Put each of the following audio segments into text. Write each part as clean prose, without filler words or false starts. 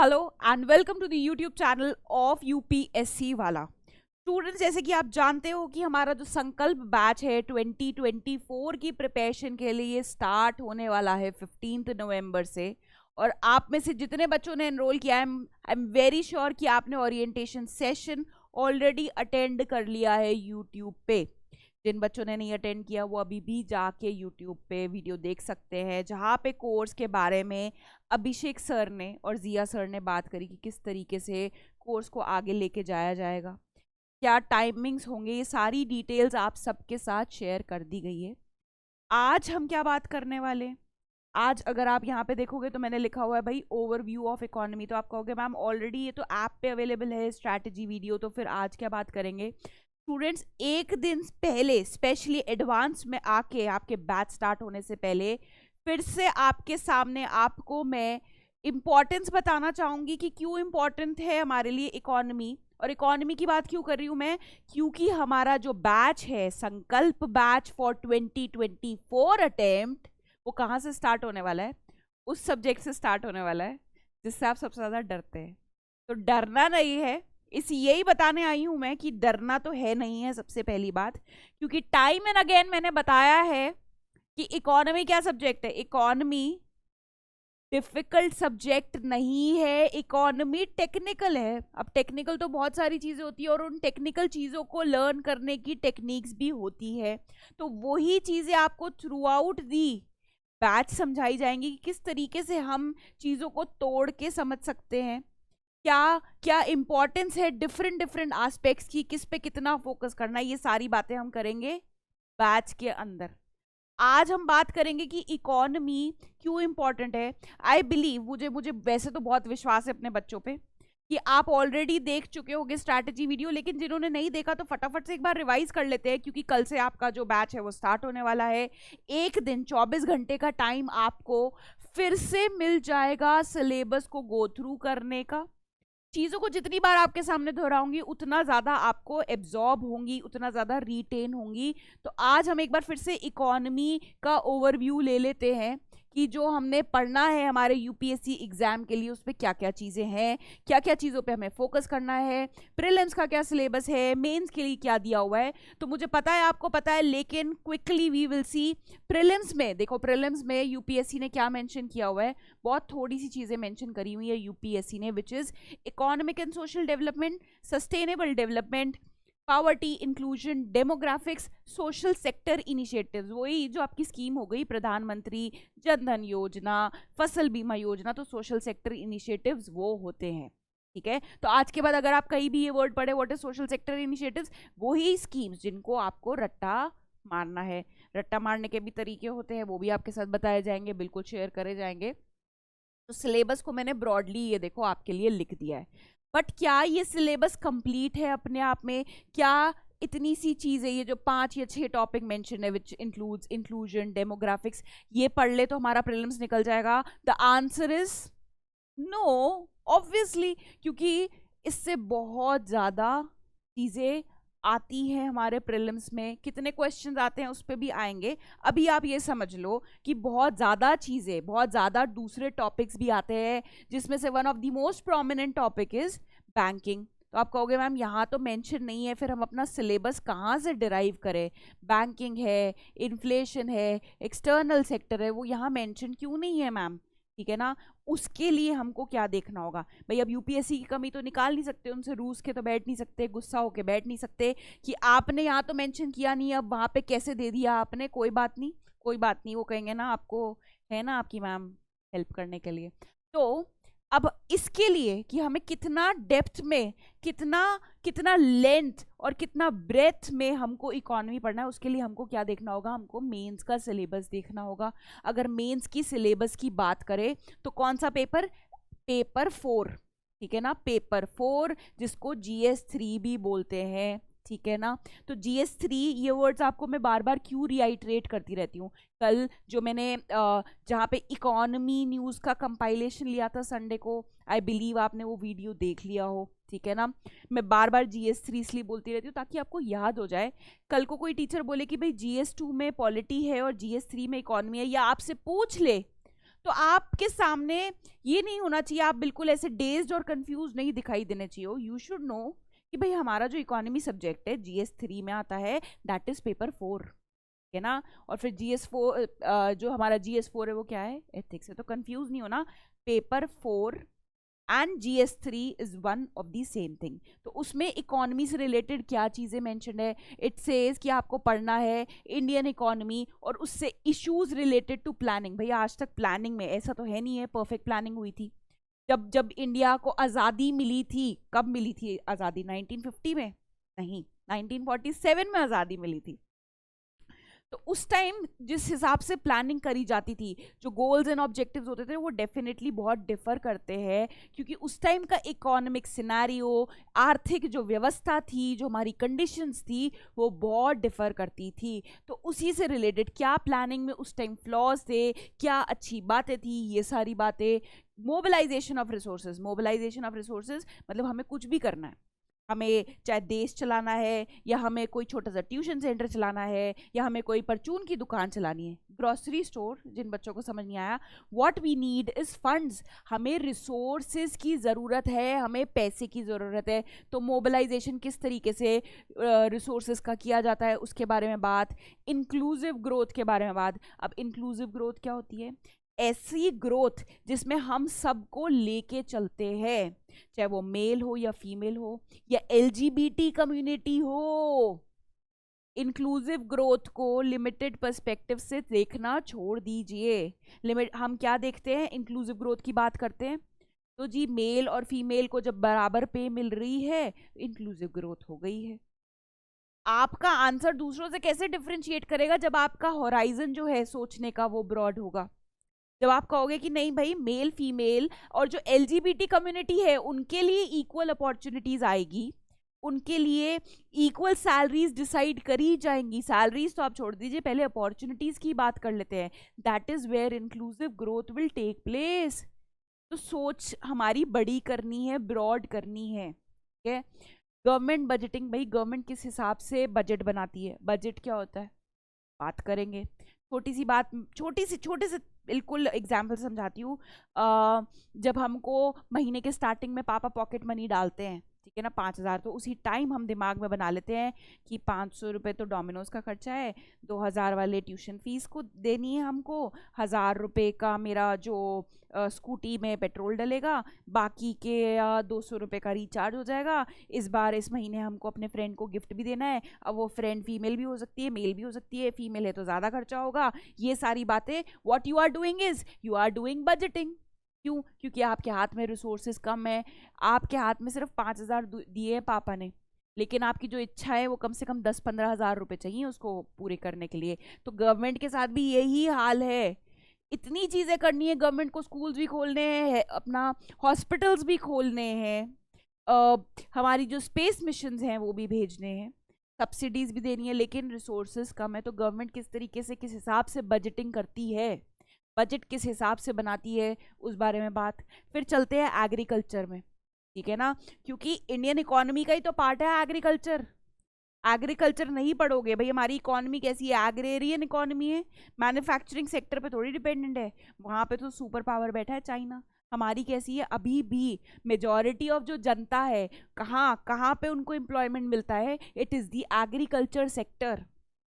Hello and welcome to the YouTube channel of UPSC Wala. Students, जैसे कि आप जानते हो कि हमारा जो संकल्प बैच है 2024 की प्रिपरेशन के लिए स्टार्ट होने वाला है 15 नवंबर से। और आप में से जितने बच्चों ने एनरोल किया है, आई एम वेरी श्योर कि आपने ओरिएंटेशन सेशन ऑलरेडी अटेंड कर लिया है यूट्यूब पे। जिन बच्चों ने नहीं अटेंड किया वो अभी भी जाके यूट्यूब पे वीडियो देख सकते हैं, जहाँ पे कोर्स के बारे में अभिषेक सर ने और जिया सर ने बात करी कि किस तरीके से कोर्स को आगे लेके जाया जाएगा, क्या टाइमिंग्स होंगे, ये सारी डिटेल्स आप सबके साथ शेयर कर दी गई है। आज हम क्या बात करने वाले हैं? आज अगर आप यहाँ पे देखोगे तो मैंने लिखा हुआ है भाई ओवरव्यू ऑफ इकोनॉमी। तो आप कहोगे मैम ऑलरेडी ये तो ऐप पे अवेलेबल है स्ट्रैटेजी वीडियो, तो फिर आज क्या बात करेंगे? स्टूडेंट्स, एक दिन पहले स्पेशली एडवांस में आके आपके बैच स्टार्ट होने से पहले फिर से आपके सामने आपको मैं इम्पॉर्टेंस बताना चाहूंगी कि क्यों इम्पॉर्टेंट है हमारे लिए इकोनॉमी। और इकोनॉमी की बात क्यों कर रही हूं मैं? क्योंकि हमारा जो बैच है संकल्प बैच फॉर 2024 अटेम्प्ट, वो कहाँ से स्टार्ट होने वाला है? उस सब्जेक्ट से स्टार्ट होने वाला है जिससे आप सबसे ज्यादा डरते हैं। तो डरना नहीं है, इस यही बताने आई हूं मैं कि डरना तो है नहीं है सबसे पहली बात। क्योंकि टाइम एंड अगेन मैंने बताया है कि इकोनॉमी क्या सब्जेक्ट है। इकोनॉमी डिफिकल्ट सब्जेक्ट नहीं है, इकोनॉमी टेक्निकल है। अब टेक्निकल तो बहुत सारी चीजें होती है और उन टेक्निकल चीजों को लर्न करने की टेक्निक्स भी होती है। तो वही चीजें आपको थ्रू आउट दी बैच समझाई जाएंगी कि किस तरीके से हम चीजों को तोड़ के समझ सकते हैं, क्या क्या इंपॉर्टेंस है डिफरेंट डिफरेंट एस्पेक्ट्स की, किस पे कितना फोकस करना है, ये सारी बातें हम करेंगे बैच के अंदर। आज हम बात करेंगे कि इकोनॉमी क्यों इंपॉर्टेंट है। आई बिलीव, मुझे मुझे वैसे तो बहुत विश्वास है अपने बच्चों पे कि आप ऑलरेडी देख चुके होंगे स्ट्रैटेजी वीडियो, लेकिन जिन्होंने नहीं देखा तो फटाफट से एक बार रिवाइज कर लेते हैं क्योंकि कल से आपका जो बैच है वो स्टार्ट होने वाला है। एक दिन 24 घंटे का टाइम आपको फिर से मिल जाएगा सिलेबस को गो थ्रू करने का। चीज़ों को जितनी बार आपके सामने दोहराऊंगी उतना ज़्यादा आपको एब्जॉर्ब होंगी, उतना ज़्यादा रिटेन होंगी। तो आज हम एक बार फिर से इकोनॉमी का ओवरव्यू ले लेते हैं कि जो हमने पढ़ना है हमारे यूपीएससी एग्जाम के लिए उसमें क्या क्या चीज़ें हैं, क्या क्या चीज़ों पे हमें फोकस करना है, प्रीलिम्स का क्या सिलेबस है, मेंस के लिए क्या दिया हुआ है। तो मुझे पता है आपको पता है, लेकिन quickly we will see. Prelims में देखो, प्रीलिम्स में यूपीएससी ने क्या मेंशन किया हुआ है, बहुत थोड़ी सी चीज़ें मेंशन करी हुई है यूपीएससी ने, which is economic and social development, sustainable development, poverty inclusion, demographics, social sector initiatives. वही जो आपकी स्कीम हो गई प्रधानमंत्री जन धन योजना, फसल बीमा योजना, तो सोशल सेक्टर इनिशिएटिव्स वो होते हैं। ठीक है, तो आज के बाद अगर आप कहीं भी ये वर्ड पढ़े what is social sector initiatives, वही स्कीम्स जिनको आपको रट्टा मारना है। रट्टा मारने के भी तरीके होते हैं, वो भी आपके साथ बताए जाएंगे, बिल्कुल शेयर करे जाएंगे। तो सिलेबस को मैंने ब्रॉडली ये देखो आपके लिए लिख दिया है, बट क्या ये सिलेबस कंप्लीट है अपने आप में? क्या इतनी सी चीज़ है, ये जो 5 या 6 टॉपिक मेंशन है विच इंक्लूड्स इंक्लूजन, डेमोग्राफिक्स, ये पढ़ ले तो हमारा प्रीलिम्स निकल जाएगा? The answer is no, obviously, क्योंकि इससे बहुत ज़्यादा चीज़ें आती हैं हमारे प्रीलिम्स में। कितने क्वेश्चंस आते हैं उस पर भी आएंगे। अभी आप ये समझ लो कि बहुत ज़्यादा चीज़ें, बहुत ज़्यादा दूसरे टॉपिक्स भी आते हैं, जिसमें से one of the most prominent topic is banking. तो आप कहोगे मैम यहाँ तो मेंशन नहीं है, फिर हम अपना सिलेबस कहाँ से डिराइव करें? बैंकिंग है, इन्फ्लेशन है, एक्सटर्नल सेक्टर है, वो यहाँ मेंशन क्यों नहीं है मैम? ठीक है ना, उसके लिए हमको क्या देखना होगा भाई? अब यूपीएससी की कमी तो निकाल नहीं सकते, उनसे रूस के तो बैठ नहीं सकते, गुस्सा होके बैठ नहीं सकते कि आपने यहाँ तो मेंशन किया नहीं, अब वहाँ पे कैसे दे दिया आपने। कोई बात नहीं, कोई बात नहीं, वो कहेंगे ना आपको है ना आपकी मैम हेल्प करने के लिए। तो अब इसके लिए कि हमें कितना डेप्थ में, कितना कितना लेंथ और कितना ब्रेथ में हमको इकोनॉमी पढ़ना है, उसके लिए हमको क्या देखना होगा? हमको मेंस का सिलेबस देखना होगा। अगर मेंस की सिलेबस की बात करें तो कौन सा पेपर? पेपर 4, ठीक है ना, पेपर 4 जिसको GS3 भी बोलते हैं। ठीक है ना, तो GS3 ये वर्ड्स आपको मैं बार बार क्यों रिआइट्रेट करती रहती हूँ? कल जो मैंने जहाँ पे इकोनॉमी न्यूज़ का कंपाइलेशन लिया था संडे को, आई बिलीव आपने वो वीडियो देख लिया हो। ठीक है ना, मैं बार बार GS3 इसलिए बोलती रहती हूँ ताकि आपको याद हो जाए। कल को कोई टीचर बोले कि भाई GS2 में पॉलिटी है और GS3 में इकोनॉमी है, या आपसे पूछ ले तो आपके सामने ये नहीं होना चाहिए, आप बिल्कुल ऐसे डेज्ड और कंफ्यूज नहीं दिखाई देने चाहिए। यू शुड नो कि भाई हमारा जो इकोनॉमी सब्जेक्ट है GS3 में आता है, दैट इज पेपर 4 है ना। और फिर GS4 जो हमारा GS4 है वो क्या है, एथिक्स है। तो कंफ्यूज नहीं होना, paper 4 and GS3 is one of the same thing. तो उसमें इकोनॉमी से रिलेटेड क्या चीजें मेंशन है, इट सेज कि आपको पढ़ना है इंडियन इकोनॉमी और उससे इश्यूज रिलेटेड टू प्लानिंग। भैया आज तक प्लानिंग में ऐसा तो है नहीं है परफेक्ट प्लानिंग हुई थी। जब जब इंडिया को आज़ादी मिली थी, कब मिली थी आज़ादी, 1950 में नहीं, 1947 में आज़ादी मिली थी। तो उस टाइम जिस हिसाब से प्लानिंग करी जाती थी, जो गोल्स एंड ऑब्जेक्टिव्स होते थे, वो डेफिनेटली बहुत डिफर करते हैं, क्योंकि उस टाइम का इकोनॉमिक सिनेरियो, आर्थिक जो व्यवस्था थी, जो हमारी कंडीशंस थी, वो बहुत डिफर करती थी। तो उसी से रिलेटेड क्या प्लानिंग में उस टाइम फ्लॉज थे, क्या अच्छी बातें थी, ये सारी बातें। Mobilisation of resources, mobilisation of resources मतलब हमें कुछ भी करना है, हमें चाहे देश चलाना है, या हमें कोई छोटा सा ट्यूशन सेंटर चलाना है, या हमें कोई परचून की दुकान चलानी है, ग्रोसरी स्टोर, जिन बच्चों को समझ नहीं आया, what we need is funds. हमें रिसोर्सेज की ज़रूरत है, हमें पैसे की ज़रूरत है। तो मोबिलाइजेशन किस तरीके से रिसोर्सेज का किया जाता है उसके बारे में बात, इंक्लूसिव ग्रोथ के बारे में बात। अब इंक्लूसिव ग्रोथ क्या होती है, ऐसी ग्रोथ जिसमें हम सबको लेके चलते हैं, चाहे वो मेल हो या फीमेल हो या LGBT कम्युनिटी हो। इंक्लूसिव ग्रोथ को लिमिटेड पर्सपेक्टिव से देखना छोड़ दीजिए। लिमिट हम क्या देखते हैं, इंक्लूसिव ग्रोथ की बात करते हैं तो जी मेल और फीमेल को जब बराबर पे मिल रही है, इंक्लूसिव ग्रोथ हो गई है। आपका आंसर दूसरों से कैसे डिफरेंशिएट करेगा, जब आपका होराइजन जो है सोचने का वो ब्रॉड होगा। जब आप कहोगे कि नहीं भाई मेल फीमेल और जो LGBT कम्युनिटी है उनके लिए इक्वल अपॉर्चुनिटीज आएगी, उनके लिए इक्वल सैलरीज डिसाइड करी जाएंगी। सैलरीज तो आप छोड़ दीजिए, पहले अपॉर्चुनिटीज की बात कर लेते हैं। That is where inclusive growth will take place. तो सोच हमारी बड़ी करनी है, ब्रॉड करनी है, ठीक है। गवर्नमेंट बजटिंग, भाई गवर्नमेंट किस हिसाब से बजट बनाती है, बजट क्या होता है बात करेंगे। छोटी सी बात, छोटे से बिल्कुल एग्जाम्पल समझाती हूँ। जब हमको महीने के स्टार्टिंग में पापा पॉकेट मनी डालते हैं, ठीक है ना, 5,000, तो उसी टाइम हम दिमाग में बना लेते हैं कि 500 रुपये तो डोमिनोज का खर्चा है, 2,000 वाले ट्यूशन फीस को देनी है हमको, 1,000 रुपये का मेरा जो स्कूटी में पेट्रोल डलेगा, बाकी के 200 रुपये का रिचार्ज हो जाएगा। इस बार इस महीने हमको अपने फ्रेंड को गिफ्ट भी देना है। अब वो फ्रेंड फीमेल भी हो सकती है, मेल भी हो सकती है, फीमेल है तो ज़्यादा खर्चा होगा। ये सारी बातें, what you are doing is you are doing budgeting. क्यों? क्योंकि आपके हाथ में रिसोर्सेज कम है, आपके हाथ में सिर्फ 5,000 दिए हैं पापा ने, लेकिन आपकी जो इच्छा है वो कम से कम 10-15 हज़ार रुपये चाहिए उसको पूरे करने के लिए। तो गवर्नमेंट के साथ भी यही हाल है, इतनी चीज़ें करनी है गवर्नमेंट को, स्कूल्स भी खोलने हैं, अपना हॉस्पिटल्स भी खोलने हैं, हमारी जो स्पेस मिशंस हैं वो भी भेजने हैं, सब्सिडीज भी देनी है, लेकिन रिसोर्सेज कम है। तो गवर्नमेंट किस तरीके से, किस हिसाब से बजटिंग करती है, बजट किस हिसाब से बनाती है, उस बारे में बात। फिर चलते हैं एग्रीकल्चर में, ठीक है ना, क्योंकि इंडियन इकोनॉमी का ही तो पार्ट है एग्रीकल्चर। एग्रीकल्चर नहीं पढ़ोगे भाई, हमारी इकोनॉमी कैसी है, एग्रेरियन इकोनॉमी है, मैन्युफैक्चरिंग सेक्टर पे थोड़ी डिपेंडेंट है। वहाँ पे तो सुपर पावर बैठा है चाइना। हमारी कैसी है, अभी भी मेजॉरिटी ऑफ जो जनता है, कहाँ कहाँ पे उनको एम्प्लॉयमेंट मिलता है, it is the agriculture sector,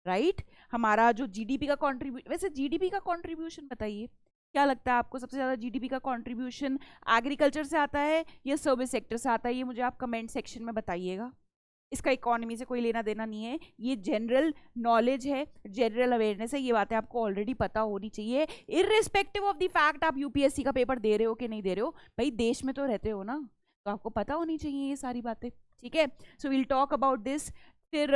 right. हमारा जो जीडीपी का कंट्रीब्यूशन, वैसे जीडीपी का कंट्रीब्यूशन बताइए, क्या लगता है आपको सबसे ज़्यादा जीडीपी का कंट्रीब्यूशन एग्रीकल्चर से आता है या सर्विस सेक्टर से आता है? ये मुझे आप कमेंट सेक्शन में बताइएगा। इसका इकोनॉमी से कोई लेना देना नहीं है, ये जनरल नॉलेज है, जनरल अवेयरनेस है, ये बातें आपको ऑलरेडी पता होनी चाहिए, इररिस्पेक्टिव ऑफ द फैक्ट आप यूपीएससी का पेपर दे रहे हो कि नहीं दे रहे हो। भाई देश में तो रहते हो ना, तो आपको पता होनी चाहिए ये सारी बातें, ठीक है। So will talk about this. फिर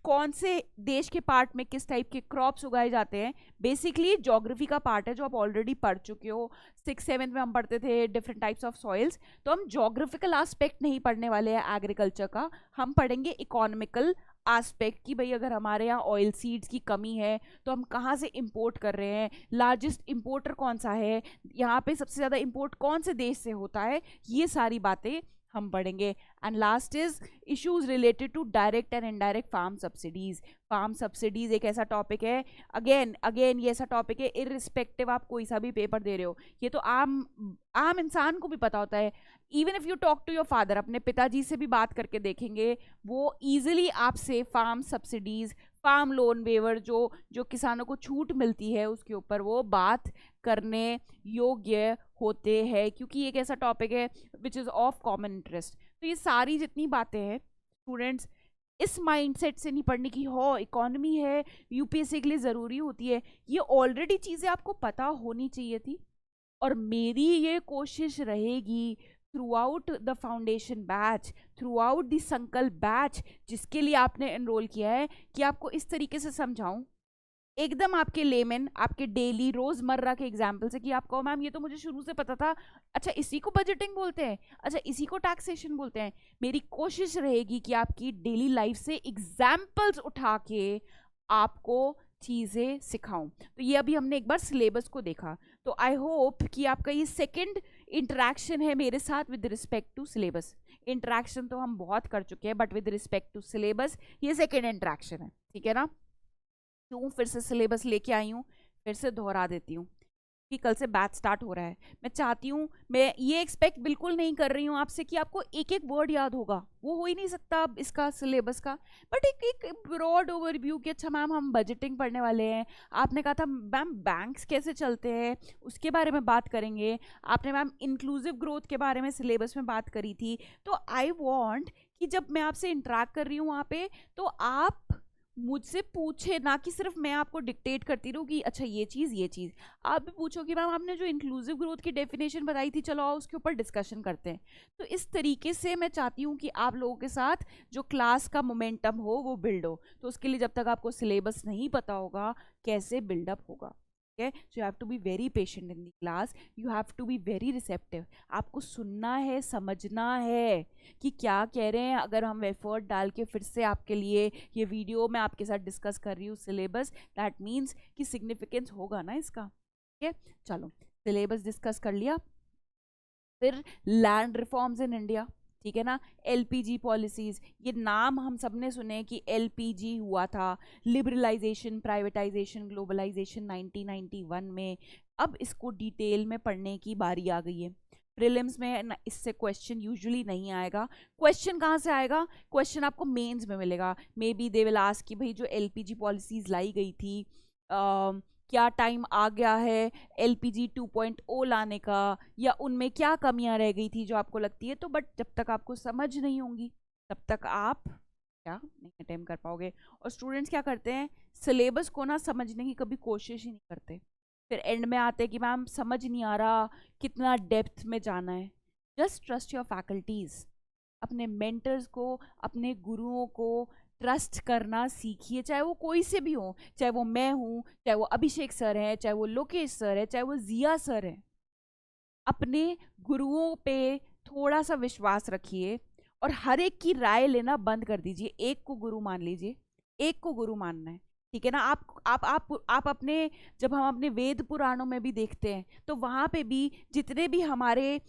कौन से देश के पार्ट में किस टाइप के क्रॉप्स उगाए जाते हैं, बेसिकली ज्योग्राफी का पार्ट है जो आप ऑलरेडी पढ़ चुके हो। 6th-7th में हम पढ़ते थे डिफरेंट टाइप्स ऑफ सॉइल्स, तो हम ज्योग्राफिकल एस्पेक्ट नहीं पढ़ने वाले हैं एग्रीकल्चर का, हम पढ़ेंगे इकोनॉमिकल एस्पेक्ट कि भाई अगर हमारे यहाँ ऑयल सीड्स की कमी है तो हम कहाँ से इंपोर्ट कर रहे हैं, लार्जेस्ट इंपोर्टर कौन सा है, यहाँ पे सबसे ज़्यादा इंपोर्ट कौन से देश से होता है, ये सारी बातें हम पढ़ेंगे। And last is issues related to direct and indirect farm subsidies. Farm subsidies एक ऐसा टॉपिक है, अगेन ये ऐसा टॉपिक है इररिस्पेक्टिव आप कोई सा भी पेपर दे रहे हो, ये तो आम इंसान को भी पता होता है। Even if you talk to your father, अपने पिताजी से भी बात करके देखेंगे, वो ईजिली आपसे farm subsidies, farm loan waiver, जो किसानों को छूट मिलती है उसके ऊपर वो बात करने योग्य होते हैं, क्योंकि एक ऐसा टॉपिक है which is of common interest. तो ये सारी जितनी बातें हैं स्टूडेंट्स, इस माइंडसेट से नहीं पढ़ने की हो इकोनॉमी है यूपीएससी के लिए ज़रूरी होती है, ये ऑलरेडी चीज़ें आपको पता होनी चाहिए थी। और मेरी ये कोशिश रहेगी through out the foundation batch, through out the संकल्प बैच जिसके लिए आपने एनरोल किया है, कि आपको इस तरीके से समझाऊं एकदम आपके लेमन, आपके डेली रोजमर्रा के एग्जाम्पल से, कि आप कहो मैम ये तो मुझे शुरू से पता था, अच्छा इसी को बजटिंग बोलते हैं, अच्छा इसी को टैक्सेशन बोलते हैं। मेरी कोशिश रहेगी कि आपकी डेली लाइफ से एग्जाम्पल्स उठा के आपको चीज़ें सिखाऊं। तो ये अभी हमने एक बार सिलेबस को देखा, तो आई होप कि आपका ये सेकंड इंटरेक्शन है मेरे साथ with respect to syllabus. Interaction तो हम बहुत कर चुके हैं, but with respect to syllabus ये सेकंड इंटरेक्शन है, ठीक है ना। क्यों फिर से सिलेबस लेके आई हूँ, फिर से दोहरा देती हूँ कि कल से बैच स्टार्ट हो रहा है। मैं चाहती हूँ, मैं ये एक्सपेक्ट बिल्कुल नहीं कर रही हूँ आपसे कि आपको एक एक वर्ड याद होगा, वो हो ही नहीं सकता अब इसका सिलेबस का, बट एक ब्रॉड ओवरव्यू कि अच्छा मैम हम बजटिंग पढ़ने वाले हैं, आपने कहा था मैम बैंक्स कैसे चलते हैं उसके बारे में बात करेंगे, आपने मैम इंक्लूसिव ग्रोथ के बारे में सिलेबस में बात करी थी। तो आई वॉन्ट कि जब मैं आपसे इंटरेक्ट कर रही हूँ वहाँ पे, तो आप मुझसे पूछे ना कि सिर्फ मैं आपको डिक्टेट करती रहूँ कि अच्छा ये चीज़ आप भी पूछो कि मैम आपने जो इंक्लूसिव ग्रोथ की डेफिनेशन बताई थी, चलो आओ उसके ऊपर डिस्कशन करते हैं। तो इस तरीके से मैं चाहती हूँ कि आप लोगों के साथ जो क्लास का मोमेंटम हो वो बिल्ड हो। तो उसके लिए जब तक आपको सिलेबस नहीं पता होगा कैसे बिल्डअप होगा, so you have to be very patient in the class, you have to be very receptive. आपको सुनना है, समझना है कि क्या कह रहे हैं। अगर हम एफर्ट डाल के फिर से आपके लिए ये वीडियो मैं आपके साथ डिस्कस कर रही हूँ सिलेबस, दैट मीन्स कि सिग्निफिकेंस होगा ना इसका, ठीक है। चलो सिलेबस डिस्कस कर लिया, फिर लैंड रिफॉर्म्स इन इंडिया, ठीक है ना। एलपीजी पॉलिसीज, ये नाम हम सब ने सुने कि एलपीजी हुआ था, लिबरलाइजेशन, प्राइवेटाइजेशन, ग्लोबलाइजेशन 1991 में। अब इसको डिटेल में पढ़ने की बारी आ गई है। प्रीलिम्स में इससे क्वेश्चन यूजुअली नहीं आएगा। क्वेश्चन कहाँ से आएगा, क्वेश्चन आपको मेंस में मिलेगा। May be they will ask कि भाई जो एलपीजी पॉलिसीज लाई गई थी, क्या टाइम आ गया है एलपीजी 2.0 लाने का, या उनमें क्या कमियां रह गई थी जो आपको लगती है। तो बट जब तक आपको समझ नहीं होंगी तब तक आप क्या नहीं अटेम्प्ट कर पाओगे। और स्टूडेंट्स क्या करते हैं, सिलेबस को ना समझने की कभी कोशिश ही नहीं करते, फिर एंड में आते हैं कि मैम समझ नहीं आ रहा कितना डेप्थ में जाना है। जस्ट ट्रस्ट योर फैकल्टीज, अपने मेंटर्स को, अपने गुरुओं को ट्रस्ट करना सीखिए, चाहे वो कोई से भी हो, चाहे वो मैं हूँ, चाहे वो अभिषेक सर है, चाहे वो लोकेश सर है, चाहे वो जिया सर है। अपने गुरुओं पे थोड़ा सा विश्वास रखिए और हर एक की राय लेना बंद कर दीजिए। एक को गुरु मान लीजिए, एक को गुरु मानना है, ठीक है ना। आप अपने, जब हम अपने वेद पुराणों में भी देखते हैं तो वहाँ पे भी जितने भी हमारे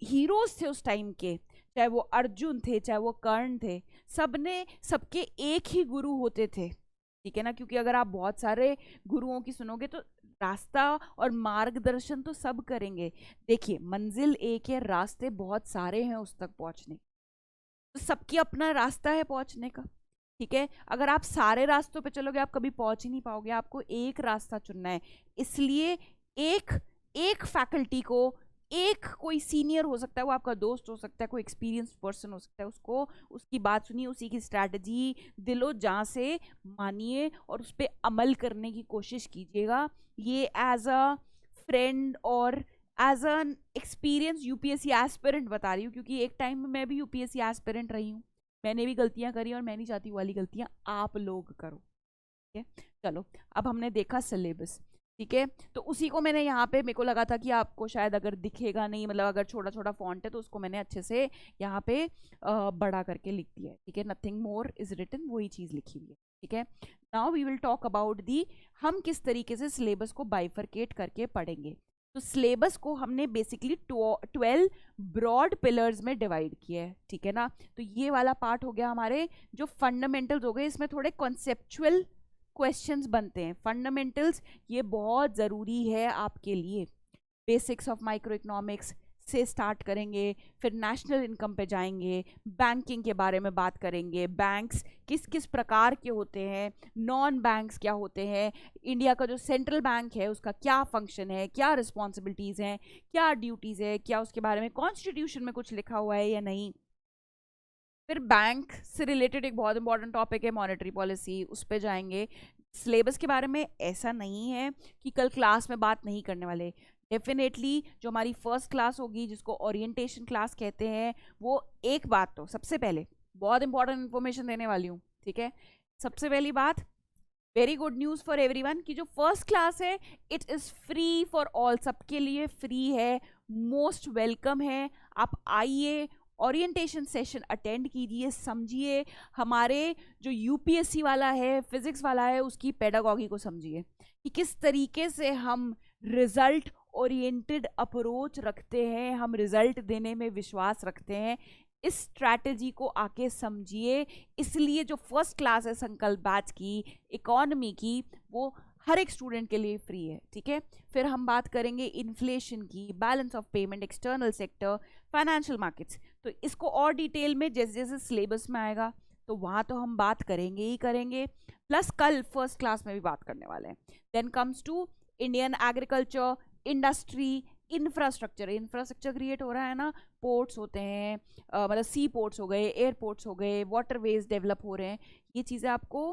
हीरोज थे उस टाइम के, चाहे वो अर्जुन थे, चाहे वो कर्ण थे, सबके एक ही गुरु होते थे, ठीक है ना। क्योंकि अगर आप बहुत सारे गुरुओं की सुनोगे तो रास्ता और मार्गदर्शन तो सब करेंगे। देखिए मंजिल एक है, रास्ते बहुत सारे हैं उस तक पहुंचने, तो सबकी अपना रास्ता है पहुंचने का, ठीक है। अगर आप सारे रास्तों पे चलोगे आप कभी पहुंच ही नहीं पाओगे, आपको एक रास्ता चुनना है। इसलिए एक फैकल्टी को, एक कोई सीनियर हो सकता है, वो आपका दोस्त हो सकता है, कोई एक्सपीरियंस पर्सन हो सकता है, उसको उसकी बात सुनिए, उसी की स्ट्रैटेजी दिलो जान से मानिए और उस पर अमल करने की कोशिश कीजिएगा। ये एज अ फ्रेंड और as an experience UPSC aspirant बता रही हूँ, क्योंकि एक टाइम में मैं भी यूपीएससी एस्पिरेंट रही हूँ, मैंने भी गलतियां करी और मैं नहीं चाहती वाली गलतियां आप लोग करो, ठीक है। चलो अब हमने देखा सिलेबस, ठीक है। तो उसी को मैंने यहाँ पे, मेरे को लगा था कि आपको शायद अगर दिखेगा नहीं, मतलब अगर छोटा छोटा फॉन्ट है तो उसको मैंने अच्छे से यहाँ पे बड़ा करके लिख दिया है, ठीक है। नथिंग मोर इज रिटन, वही चीज़ लिखी हुई है, ठीक है। Now we will talk about the, हम किस तरीके से सिलेबस को बाइफरकेट करके पढ़ेंगे। तो सिलेबस को हमने बेसिकली 12 ब्रॉड पिलर्स में डिवाइड किया है, ठीक है ना। तो ये वाला पार्ट हो गया हमारे जो फंडामेंटल्स हो गए, इसमें थोड़े कॉन्सेप्चुअल क्वेश्चंस बनते हैं। फंडामेंटल्स ये बहुत ज़रूरी है आपके लिए। बेसिक्स ऑफ माइक्रो इकोनॉमिक्स से स्टार्ट करेंगे, फिर नेशनल इनकम पे जाएंगे, बैंकिंग के बारे में बात करेंगे, बैंक्स किस किस प्रकार के होते हैं, नॉन बैंक्स क्या होते हैं, इंडिया का जो सेंट्रल बैंक है उसका क्या फंक्शन है, क्या रिस्पॉन्सिबिलिटीज़ हैं, क्या ड्यूटीज़ है, क्या उसके बारे में कॉन्स्टिट्यूशन में कुछ लिखा हुआ है या नहीं। फिर बैंक से रिलेटेड एक बहुत इंपॉर्टेंट टॉपिक है मॉनेटरी पॉलिसी, उस पर जाएंगे। सिलेबस के बारे में ऐसा नहीं है कि कल क्लास में बात नहीं करने वाले। डेफिनेटली जो हमारी फर्स्ट क्लास होगी जिसको ओरिएंटेशन क्लास कहते हैं, वो एक बात तो सबसे पहले बहुत इंपॉर्टेंट इन्फॉर्मेशन देने वाली हूँ, ठीक है। सबसे पहली बात, very good news for everyone कि जो फर्स्ट क्लास है it is free for all, सबके लिए फ्री है, मोस्ट वेलकम है। आप आइए, ओरिएंटेशन सेशन अटेंड कीजिए, समझिए हमारे जो यूपीएससी वाला है, फिजिक्स वाला है, उसकी पेडागॉगी को समझिए कि किस तरीके से हम रिजल्ट ओरिएंटेड अप्रोच रखते हैं, हम रिजल्ट देने में विश्वास रखते हैं। इस स्ट्रैटेजी को आके समझिए। इसलिए जो फर्स्ट क्लास है संकल्प बैच की इकोनॉमी की, वो हर एक स्टूडेंट के लिए फ्री है, ठीक है। फिर हम बात करेंगे इन्फ्लेशन की, balance of payment, external sector, financial markets. तो इसको और डिटेल में जैसे जैसे सिलेबस में आएगा तो वहाँ तो हम बात करेंगे ही करेंगे, प्लस कल फर्स्ट क्लास में भी बात करने वाले हैं। Then comes to Indian agriculture, industry, infrastructure create हो रहा है ना, पोर्ट्स होते हैं, मतलब सी पोर्ट्स हो गए, एयरपोर्ट्स हो गए, वाटरवेज डेवलप हो रहे हैं। ये चीज़ें आपको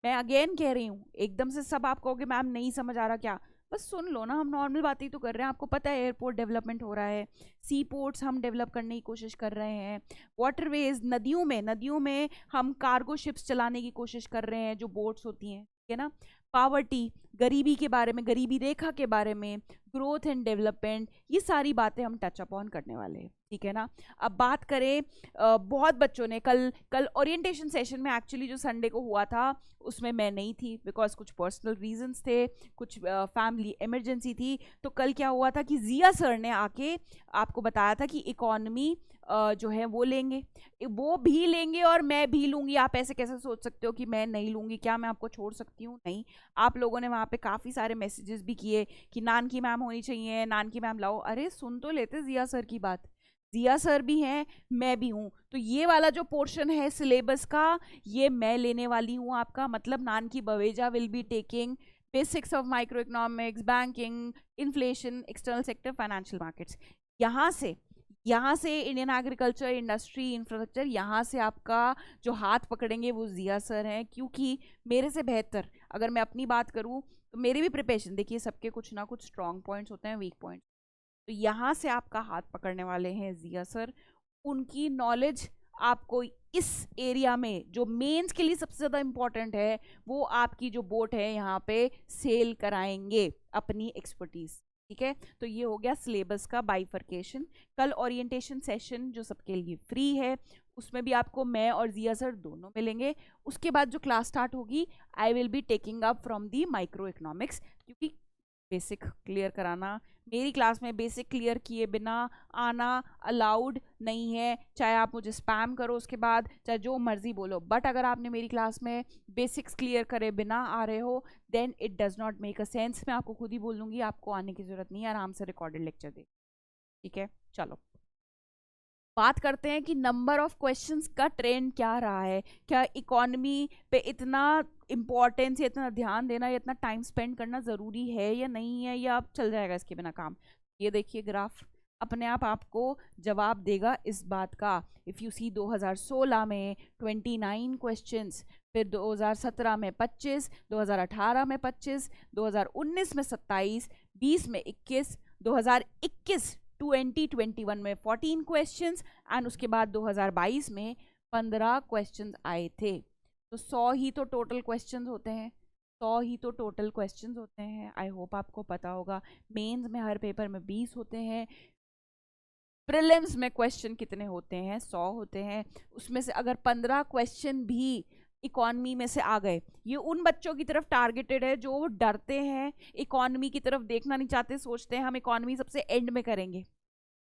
मैं अगेन कह रही हूँ, एकदम से सब आप कहोगे मैम नहीं समझ आ रहा क्या, बस सुन लो ना, हम नॉर्मल बातें ही तो कर रहे हैं। आपको पता है एयरपोर्ट डेवलपमेंट हो रहा है, सी पोर्ट्स हम डेवलप करने की कोशिश कर रहे हैं, वाटरवेज नदियों में हम कार्गो शिप्स चलाने की कोशिश कर रहे हैं जो बोट्स होती हैं, ठीक है ना। पावर्टी, गरीबी के बारे में, गरीबी रेखा के बारे में, ग्रोथ एंड डेवलपमेंट, ये सारी बातें हम टच अपॉन करने वाले हैं, ठीक है ना। अब बात करें, बहुत बच्चों ने कल ओरिएंटेशन सेशन में एक्चुअली जो संडे को हुआ था उसमें मैं नहीं थी, बिकॉज कुछ पर्सनल रीजंस थे, कुछ फैमिली इमरजेंसी थी। तो कल क्या हुआ था कि जिया सर ने आके आपको बताया था कि इकोनॉमी जो है वो लेंगे, वो भी लेंगे और मैं भी लूँगी। आप ऐसे कैसे सोच सकते हो कि मैं नहीं लूँगी, क्या मैं आपको छोड़ सकती हूँ? नहीं। आप लोगों ने वहाँ पे काफ़ी सारे मैसेजेस भी किए कि नान की मैम होनी चाहिए, नान की मैम लाओ। अरे सुन तो लेते जिया सर की बात, जिया सर भी हैं, मैं भी हूँ। तो ये वाला जो पोर्शन है सिलेबस का, ये मैं लेने वाली हूँ आपका, मतलब नान की Baweja will be taking basics of micro economics, banking, inflation, external sector, financial markets. यहाँ से इंडियन एग्रीकल्चर, इंडस्ट्री, इंफ्रास्ट्रक्चर, यहाँ से आपका जो हाथ पकड़ेंगे वो जिया सर हैं। क्योंकि मेरे से बेहतर अगर मैं अपनी बात करूँ तो मेरी भी प्रिपरेशन, देखिए सबके कुछ ना कुछ स्ट्रॉन्ग पॉइंट्स होते हैं, वीक पॉइंट्स, तो यहाँ से आपका हाथ पकड़ने वाले हैं जिया सर। उनकी नॉलेज आपको इस एरिया में जो मेंस के लिए सबसे ज़्यादा इम्पॉर्टेंट है, वो आपकी जो बोट है यहाँ पे सेल कराएंगे अपनी एक्सपर्टीज, ठीक है। तो ये हो गया सिलेबस का बाइफर्केशन। कल ओरिएंटेशन सेशन जो सबके लिए फ्री है, उसमें भी आपको मैं और जिया सर दोनों मिलेंगे। उसके बाद जो क्लास स्टार्ट होगी, I will be taking up from the micro economics, क्योंकि बेसिक क्लियर कराना, मेरी क्लास में बेसिक क्लियर किए बिना आना अलाउड नहीं है। चाहे आप मुझे स्पैम करो उसके बाद, चाहे जो मर्जी बोलो, बट अगर आपने मेरी क्लास में बेसिक्स क्लियर करे बिना आ रहे हो, then it does not make a sense. मैं आपको खुद ही बोल दूंगी, आपको आने की जरूरत नहीं है, आराम से रिकॉर्डेड लेक्चर दे, ठीक है। चलो बात करते हैं कि नंबर ऑफ क्वेश्चंस का ट्रेंड क्या रहा है, क्या इकोनॉमी पे इतना इम्पोर्टेंस या इतना ध्यान देना या इतना टाइम स्पेंड करना ज़रूरी है या नहीं है, या अब चल जाएगा इसके बिना काम। ये देखिए ग्राफ अपने आप आपको जवाब देगा इस बात का। इफ़ यू सी 2016 में 29 क्वेश्चंस, फिर 2017 में 25, 2018 में 25, 2019 में 27, 20 में 21, 2021 2021 में 14 क्वेश्चंस एंड उसके बाद 2022 में 15 क्वेश्चंस आए थे। तो 100 ही तो टोटल क्वेश्चंस होते हैं, 100 ही तो टोटल क्वेश्चंस होते हैं। आई होप आपको पता होगा। मेंस में हर पेपर में 20 होते हैं, प्रीलिम्स में क्वेश्चन कितने होते हैं? 100 होते हैं। उसमें से अगर 15 क्वेश्चन भी इकॉनमी में से आ गए, ये उन बच्चों की तरफ टारगेटेड है जो डरते हैं, इकॉनमी की तरफ देखना नहीं चाहते, सोचते हैं हम इकॉनमी सबसे एंड में करेंगे,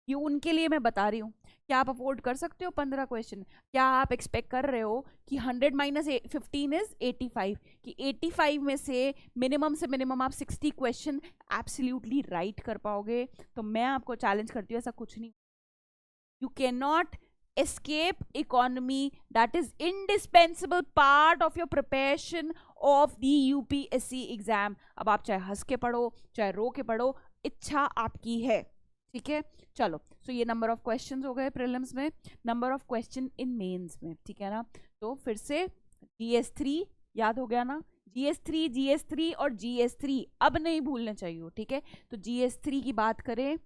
ये उनके लिए मैं बता रही हूँ। क्या आप अफोर्ड कर सकते हो 15 क्वेश्चन? क्या आप एक्सपेक्ट कर रहे हो कि 100 माइनस 15 इज 85, कि 85 में से मिनिमम आप 60 क्वेश्चन एब्सोल्युटली राइट कर पाओगे? तो मैं आपको चैलेंज करती हूँ, ऐसा कुछ नहीं। You can not escape economy, that is indispensable part of your preparation of the UPSC exam. अब आप चाहे हंस के पढ़ो चाहे रो के पढ़ो, इच्छा आपकी है, ठीक है। चलो, सो ये नंबर ऑफ क्वेश्चंस हो गए प्रीलिम्स में, number of question in mains में, ठीक है ना। तो फिर से GS3 याद हो गया ना, GS3 और GS3 अब नहीं भूलने चाहिए, ठीक है। तो GS3 की बात करें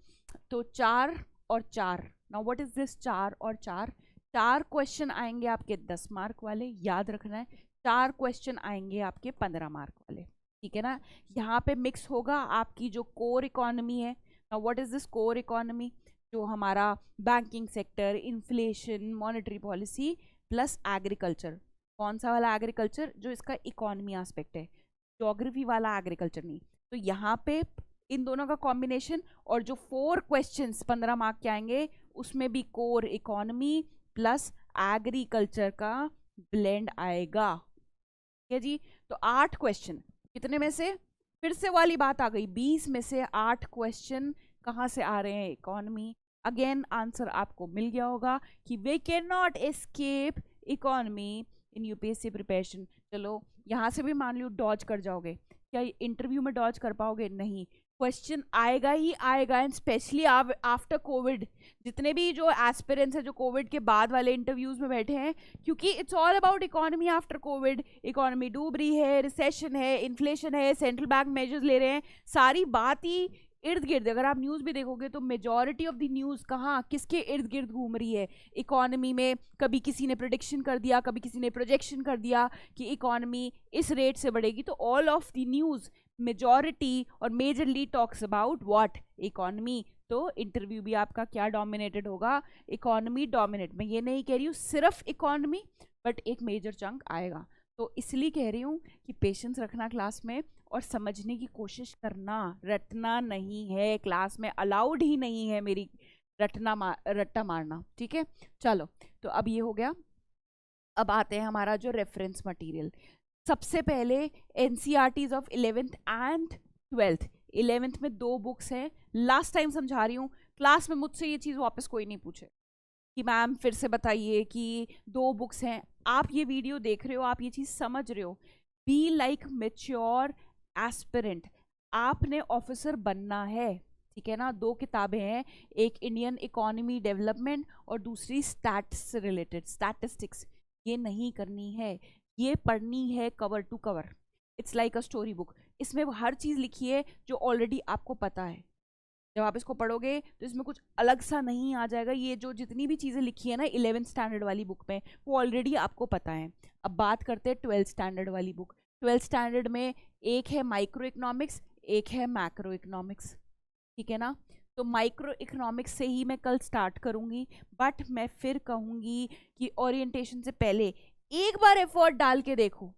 तो 4 और 4, नाउ व्हाट इज दिस 4 और 4? 4 क्वेश्चन आएंगे आपके 10 मार्क वाले, याद रखना है। 4 क्वेश्चन आएंगे आपके 15 मार्क वाले, ठीक है ना। यहाँ पे मिक्स होगा आपकी जो कोर इकोनॉमी है। Now what is this core economy? जो हमारा banking sector, inflation, monetary policy plus agriculture. कौन सा वाला एग्रीकल्चर? जो इसका इकोनॉमी एस्पेक्ट है, ज्योग्राफी वाला एग्रीकल्चर नहीं। तो यहाँ पे इन दोनों का कॉम्बिनेशन, और जो 4 क्वेश्चंस 15 मार्क के आएंगे उसमें भी कोर इकोनॉमी प्लस एग्रीकल्चर का ब्लेंड आएगा, ठीक है जी। तो 8 क्वेश्चन, कितने में से? फिर से वाली बात आ गई, 20 में से 8 क्वेश्चन कहाँ से आ रहे हैं? इकोनॉमी। अगेन आंसर आपको मिल गया होगा कि we can not escape economy in UPSC preparation. चलो यहाँ से भी मान लो डॉज कर जाओगे, क्या इंटरव्यू में डॉज कर पाओगे? नहीं, क्वेश्चन आएगा ही आएगा। एंड स्पेशली आफ्टर कोविड, जितने भी जो एस्पिरेंट्स हैं जो कोविड के बाद वाले इंटरव्यूज में बैठे हैं, क्योंकि it's all about economy after Covid. Economy डूब रही है, रिसेशन है, इन्फ्लेशन है, सेंट्रल बैंक मेजर्स ले रहे हैं, सारी बात ही इर्द गिर्द। अगर आप न्यूज़ भी देखोगे तो मेजॉरिटी ऑफ द न्यूज़ कहाँ, किसके इर्द गिर्द घूम रही है? इकोनॉमी में। कभी किसी ने प्रेडिक्शन कर दिया, कभी किसी ने प्रोजेक्शन कर दिया कि इकोनॉमी इस रेट से बढ़ेगी, तो all of the news majority और majorly talks about what? Economy. तो इंटरव्यू भी आपका क्या डोमिनेटेड होगा? Economy dominate. मैं ये नहीं कह रही हूँ सिर्फ इकोनॉमी, बट एक मेजर चंक आएगा। तो इसलिए कह रही हूँ कि पेशेंस रखना क्लास में और समझने की कोशिश करना, रटना नहीं है। क्लास में अलाउड ही नहीं है मेरी रट्टा मारना, ठीक है। चलो, तो अब ये हो गया। अब आते हैं हमारा जो रेफरेंस मटेरियल। सबसे पहले NCERTs of 11th and 12th। 11th में 2 बुक्स हैं, लास्ट टाइम समझा रही हूँ, क्लास में मुझसे ये चीज़ वापस कोई नहीं पूछे कि मैम फिर से बताइए कि 2 बुक्स हैं। आप ये वीडियो देख रहे हो, आप ये चीज़ समझ रहे हो। बी लाइक मैच्योर एस्पिरेंट, आपने ऑफिसर बनना है, ठीक है ना। 2 किताबें हैं, एक इंडियन इकोनॉमी डेवलपमेंट और दूसरी स्टैट्स से रिलेटेड, स्टैटिस्टिक्स। ये नहीं करनी है, ये पढ़नी है cover to cover. It's like a story book. इसमें हर चीज़ लिखी है जो ऑलरेडी आपको पता है। जब आप इसको पढ़ोगे तो इसमें कुछ अलग सा नहीं आ जाएगा। ये जो जितनी भी चीज़ें लिखी है ना 11th स्टैंडर्ड वाली बुक में, वो ऑलरेडी आपको पता है। अब बात करते हैं 12th स्टैंडर्ड वाली बुक। 12th स्टैंडर्ड में एक है माइक्रो इकोनॉमिक्स, एक है मैक्रो इकोनॉमिक्स, ठीक है ना। तो माइक्रो इकोनॉमिक्स से ही मैं कल स्टार्ट करूँगी, बट मैं फिर कहूँगी कि ओरिएंटेशन से पहले एक बार एफर्ट डाल के देखो।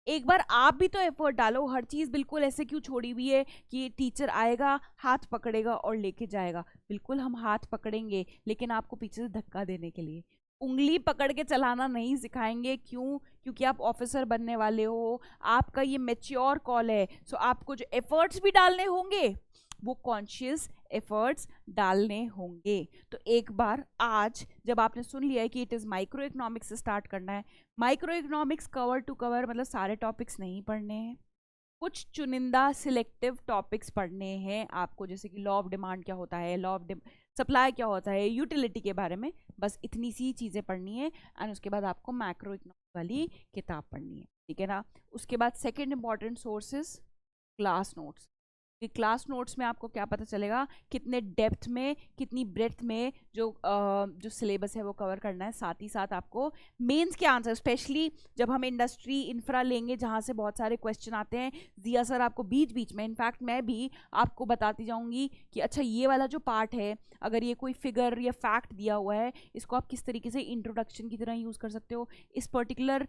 एक बार आप भी तो एफर्ट डालो। हर चीज़ बिल्कुल ऐसे क्यों छोड़ी हुई है कि टीचर आएगा, हाथ पकड़ेगा और लेके जाएगा? बिल्कुल हम हाथ पकड़ेंगे, लेकिन आपको पीछे से धक्का देने के लिए, उंगली पकड़ के चलाना नहीं सिखाएंगे। क्यों? क्योंकि आप ऑफिसर बनने वाले हो, आपका ये मैच्योर कॉल है। सो आपको जो एफर्ट्स भी डालने होंगे वो कॉन्शियस एफर्ट्स डालने होंगे। तो एक बार आज जब आपने सुन लिया है कि इट इज़ माइक्रो इकोनॉमिक्स से स्टार्ट करना है, micro economics cover to cover मतलब सारे टॉपिक्स नहीं पढ़ने हैं, कुछ चुनिंदा सिलेक्टिव टॉपिक्स पढ़ने हैं आपको, जैसे कि लॉ ऑफ डिमांड क्या होता है, लॉ ऑफ सप्लाई क्या होता है, यूटिलिटी के बारे में, बस इतनी सी चीज़ें पढ़नी है। एंड उसके बाद आपको मैक्रो इकोनॉमिक्स वाली किताब पढ़नी है, ठीक है ना। उसके बाद second important sources class notes. कि क्लास नोट्स में आपको क्या पता चलेगा कितने डेप्थ में, कितनी ब्रेथ में जो सिलेबस है वो कवर करना है। साथ ही साथ आपको मेंस के आंसर, स्पेशली जब हम इंडस्ट्री इंफ्रा लेंगे जहाँ से बहुत सारे क्वेश्चन आते हैं, जिया सर आपको बीच बीच में, इनफैक्ट मैं भी आपको बताती जाऊँगी कि अच्छा ये वाला जो पार्ट है, अगर ये कोई फिगर या फैक्ट दिया हुआ है, इसको आप किस तरीके से इंट्रोडक्शन की तरह यूज़ कर सकते हो, इस पर्टिकुलर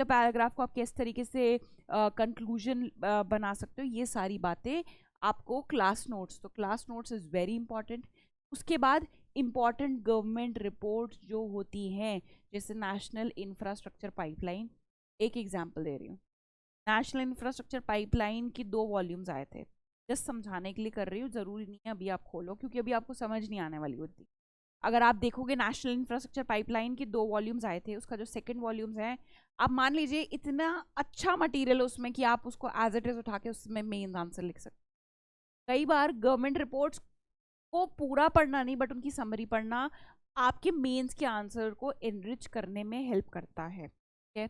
पैराग्राफ को आप किस तरीके से कंक्लूजन बना सकते हो, ये सारी बातें आपको क्लास नोट्स। तो class notes is very important. उसके बाद इम्पॉर्टेंट गवर्नमेंट रिपोर्ट्स जो होती हैं, जैसे नेशनल इंफ्रास्ट्रक्चर पाइपलाइन, एक एग्जांपल दे रही हूँ। नेशनल इंफ्रास्ट्रक्चर पाइपलाइन की 2 वॉल्यूम्स आए थे, जस्ट समझाने के लिए कर रही हूँ, ज़रूरी नहीं है अभी आप खोलो, क्योंकि अभी आपको समझ नहीं आने वाली होती। अगर आप देखोगे नेशनल इंफ्रास्ट्रक्चर पाइपलाइन की 2 वॉल्यूम्स आए थे, उसका जो सेकंड वॉल्यूम्स है, आप मान लीजिए इतना अच्छा मटेरियल उसमें कि आप उसको एज इट इज उठा के उसमें मेन आंसर लिख सकते। कई बार गवर्नमेंट रिपोर्ट्स को पूरा पढ़ना नहीं, बट उनकी समरी पढ़ना आपके मेंस के आंसर को एनरिच करने में हेल्प करता है। ठीक है,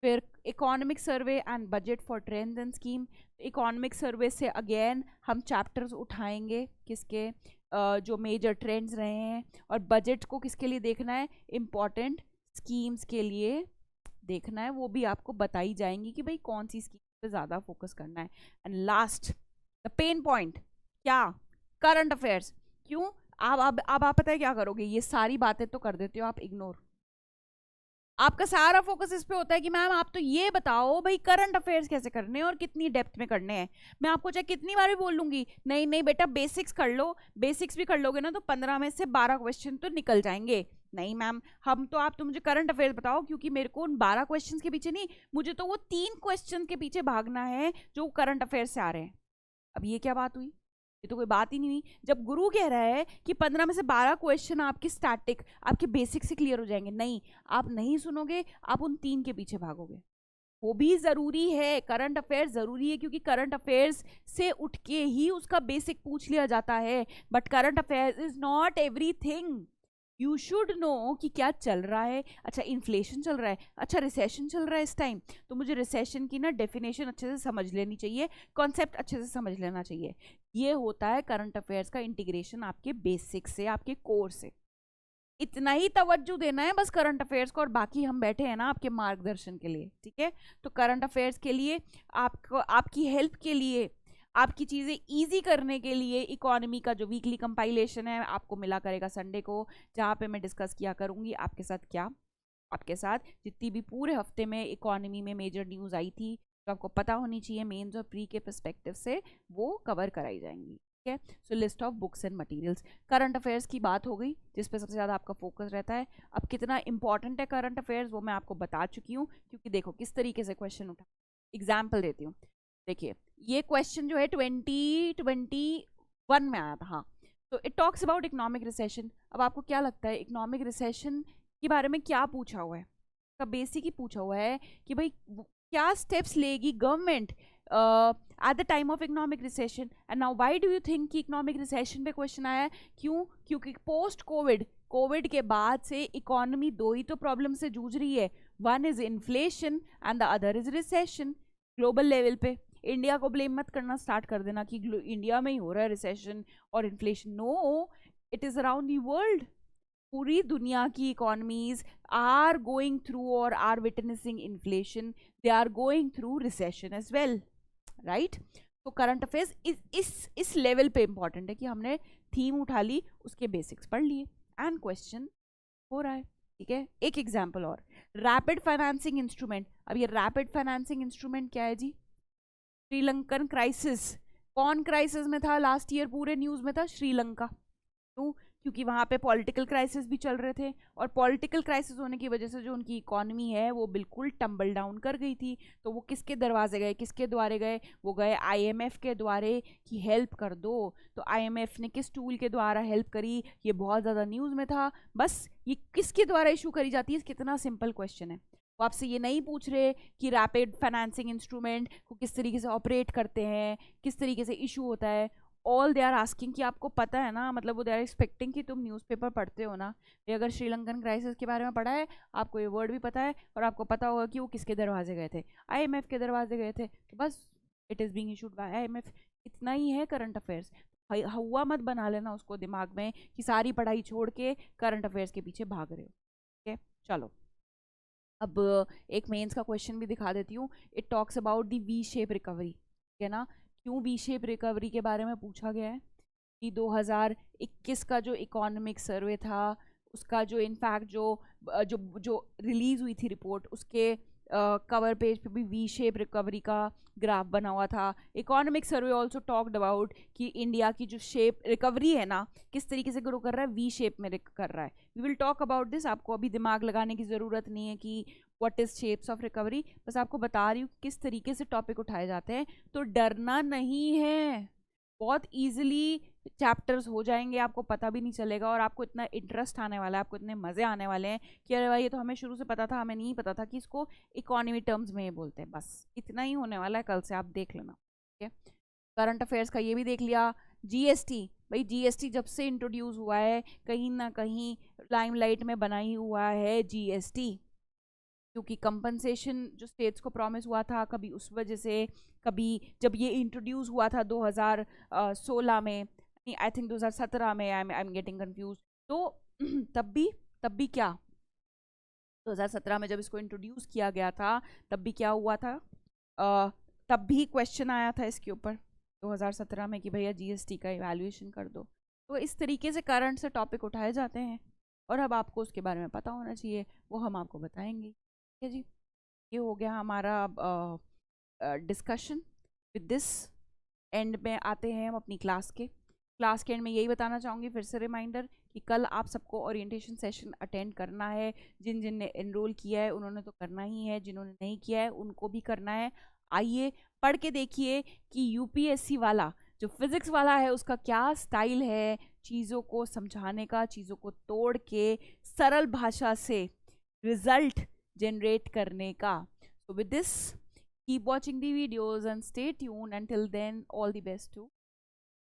फिर economic survey and budget for trends and scheme. Economic survey से अगेन हम चैप्टर्स उठाएंगे किसके, जो मेजर ट्रेंड्स रहे हैं, और बजट को किसके लिए देखना है, इम्पॉर्टेंट स्कीम्स के लिए देखना है, वो भी आपको बताई जाएंगी कि भाई कौन सी स्कीम पे ज़्यादा फोकस करना है। And last the pain point, क्या, करंट अफेयर्स। क्यों, आप पता है क्या करोगे, ये सारी बातें तो कर देते हो आप इग्नोर, आपका सारा फोकस इस पे होता है कि मैम आप तो ये बताओ भाई करंट अफेयर्स कैसे करने हैं और कितनी डेप्थ में करने हैं। मैं आपको चाहे कितनी बार भी बोल लूंगी, नहीं नहीं बेटा बेसिक्स कर लो, बेसिक्स भी कर लोगे ना तो 15 में से 12 क्वेश्चन तो निकल जाएंगे। नहीं मैम, हम तो, आप तो मुझे करंट अफेयर्स बताओ, क्योंकि मेरे को उन 12 क्वेश्चन के पीछे नहीं, मुझे तो वो 3 क्वेश्चन के पीछे भागना है जो करंट अफेयर्स से आ रहे हैं। अब ये क्या बात हुई, ये तो कोई बात ही नहीं हुई। जब गुरु कह रहा है कि 15 में से 12 क्वेश्चन आपके स्टैटिक, आपके बेसिक से क्लियर हो जाएंगे, नहीं, आप नहीं सुनोगे, आप उन 3 के पीछे भागोगे। वो भी जरूरी है, करंट अफेयर्स जरूरी है, क्योंकि करंट अफेयर्स से उठ के ही उसका बेसिक पूछ लिया जाता है, but current affairs is not everything. You should know कि क्या चल रहा है। अच्छा इन्फ्लेशन चल रहा है, अच्छा रिसेशन चल रहा है इस टाइम, तो मुझे रिसेशन की ना डेफिनेशन अच्छे से समझ लेनी चाहिए, कॉन्सेप्ट अच्छे से समझ लेना चाहिए। ये होता है करंट अफेयर्स का इंटीग्रेशन आपके बेसिक से, आपके कोर से। इतना ही तवज्जो देना है बस करंट अफेयर्स को, और बाकी हम बैठे हैं ना आपके मार्गदर्शन के लिए। ठीक है, तो करंट अफेयर्स के लिए आपको, आपकी हेल्प के लिए, आपकी चीज़ें इजी करने के लिए इकोनॉमी का जो वीकली कंपाइलेशन है आपको मिला करेगा संडे को, जहाँ पे मैं डिस्कस किया करूँगी आपके साथ, क्या आपके साथ जितनी भी पूरे हफ्ते में इकोनॉमी में मेजर न्यूज़ आई थी तो आपको पता होनी चाहिए मेंस और प्री के पर्सपेक्टिव से, वो कवर कराई जाएंगी। ठीक है, so list of books and materials. Current affairs की बात हो गई जिस पे सबसे ज़्यादा आपका फोकस रहता है। अब कितना इंपॉर्टेंट है करंट अफेयर्स वो मैं आपको बता चुकी हूँ, क्योंकि देखो किस तरीके से क्वेश्चन उठा। एग्जाम्पल देती हूँ, देखिए ये क्वेश्चन जो है 2021 में आया था। हाँ, तो it talks about economic recession. अब आपको क्या लगता है इकोनॉमिक रिसेशन के बारे में क्या पूछा हुआ है, का बेसिक ही पूछा हुआ है कि भाई क्या स्टेप्स लेगी government at the time of economic recession. And now why do you think कि इकोनॉमिक रिसेशन पे क्वेश्चन आया है, क्यों, क्योंकि पोस्ट कोविड के बाद से इकोनॉमी 2 ही तो प्रॉब्लम से जूझ रही है, one is inflation and the other is recession. Global level पे इंडिया को ब्लेम मत करना स्टार्ट कर देना कि इंडिया में ही हो रहा है रिसेशन और inflation, no, it is around the world. पूरी दुनिया की इकोनॉमीज आर गोइंग थ्रू और are witnessing inflation, they are going through recession as well, right. तो करंट अफेयर्स इस लेवल पे इंपॉर्टेंट है कि हमने थीम उठा ली, उसके बेसिक्स पढ़ लिए एंड क्वेश्चन हो रहा है। ठीक है, एक एग्जाम्पल और, रैपिड फाइनेंसिंग इंस्ट्रूमेंट। अब ये रैपिड फाइनेंसिंग इंस्ट्रूमेंट क्या है जी, श्रीलंकन क्राइसिस। कौन क्राइसिस में था लास्ट ईयर, पूरे न्यूज़ में था श्रीलंका। क्यों, क्योंकि वहाँ पे पॉलिटिकल क्राइसिस भी चल रहे थे, और पॉलिटिकल क्राइसिस होने की वजह से जो उनकी इकोनॉमी है वो बिल्कुल टम्बल डाउन कर गई थी। तो वो किसके दरवाजे गए, किसके द्वारे गए, वो गए IMF के द्वारे कि हेल्प कर दो। तो IMF ने किस टूल के द्वारा हेल्प करी, ये बहुत ज़्यादा न्यूज़ में था। बस ये किसके द्वारा इशू करी जाती है, कितना सिंपल क्वेश्चन है। वो आपसे ये नहीं पूछ रहे कि रैपिड फाइनेंसिंग इंस्ट्रूमेंट को किस तरीके से ऑपरेट करते हैं, किस तरीके से इशू होता है। ऑल दे आर आस्किंग कि आपको पता है ना, मतलब वो दे आर एक्सपेक्टिंग कि तुम न्यूज़पेपर पढ़ते हो ना, ये अगर श्रीलंकन क्राइसिस के बारे में पढ़ा है, आपको ये वर्ड भी पता है, और आपको पता होगा कि वो किसके दरवाजे गए थे, IMF के दरवाजे गए थे। तो बस it is being issued by IMF, इतना ही है करंट अफेयर्स। हुआ मत बना लेना उसको दिमाग में कि सारी पढ़ाई छोड़ के करंट अफेयर्स के पीछे भाग रहे हो। ठीक है, चलो अब एक मेंस का क्वेश्चन भी दिखा देती हूँ। It talks about the V shape recovery. ठीक है ना, क्यों वी शेप रिकवरी के बारे में पूछा गया है कि 2021 का जो इकोनॉमिक सर्वे था उसका जो इनफैक्ट जो जो जो रिलीज हुई थी रिपोर्ट, उसके कवर पेज पे भी वी शेप रिकवरी का ग्राफ बना हुआ था। Economic survey also talked about कि इंडिया की जो शेप रिकवरी है ना, किस तरीके से ग्रो कर रहा है, वी शेप में कर रहा है। We will talk about this. आपको अभी दिमाग लगाने की ज़रूरत नहीं है कि what is shapes of recovery, बस आपको बता रही हूँ किस तरीके से टॉपिक उठाए जाते हैं। तो डरना नहीं है, बहुत ईजिली चैप्टर्स हो जाएंगे, आपको पता भी नहीं चलेगा और आपको इतना इंटरेस्ट आने वाला है, आपको इतने मज़े आने वाले हैं कि अरे भाई ये तो हमें शुरू से पता था, हमें नहीं पता था कि इसको इकोनॉमी टर्म्स में ये बोलते हैं। बस इतना ही होने वाला है, कल से आप देख लेना। ठीक है, करंट अफेयर्स का ये भी देख लिया। जीएसटी, भाई जीएसटी जब से इंट्रोड्यूस हुआ है कहीं ना कहीं लाइमलाइट में बना ही हुआ है जीएसटी, क्योंकि कंपनसेशन जो स्टेट्स को प्रॉमिस हुआ था, कभी उस वजह से, कभी जब ये इंट्रोड्यूस हुआ था 2016 में, आई थिंक 2017 में, आई एम गेटिंग कंफ्यूज। तो तब भी क्या 2017 में जब इसको इंट्रोड्यूस किया गया था तब भी क्या हुआ था, तब भी क्वेश्चन आया था इसके ऊपर 2017 में कि भैया जीएसटी का इवैल्यूएशन कर दो। तो इस तरीके से करंट से टॉपिक उठाए जाते हैं और अब आपको उसके बारे में पता होना चाहिए, वो हम आपको बताएंगे। ठीक है जी, ये हो गया हमारा डिस्कशन। विद दिस एंड में आते हैं हम अपनी क्लास के एंड में यही बताना चाहूँगी फिर से रिमाइंडर कि कल आप सबको ओरिएंटेशन सेशन अटेंड करना है। जिन ने एनरोल किया है उन्होंने तो करना ही है, जिन्होंने नहीं किया है उनको भी करना है। आइए पढ़ के देखिए कि यूपीएससी वाला जो फिजिक्स वाला है उसका क्या स्टाइल है चीज़ों को समझाने का, चीज़ों को तोड़ के सरल भाषा से रिजल्ट जनरेट करने का। So with this, keep watching the videos and stay tuned. Until then, all the best to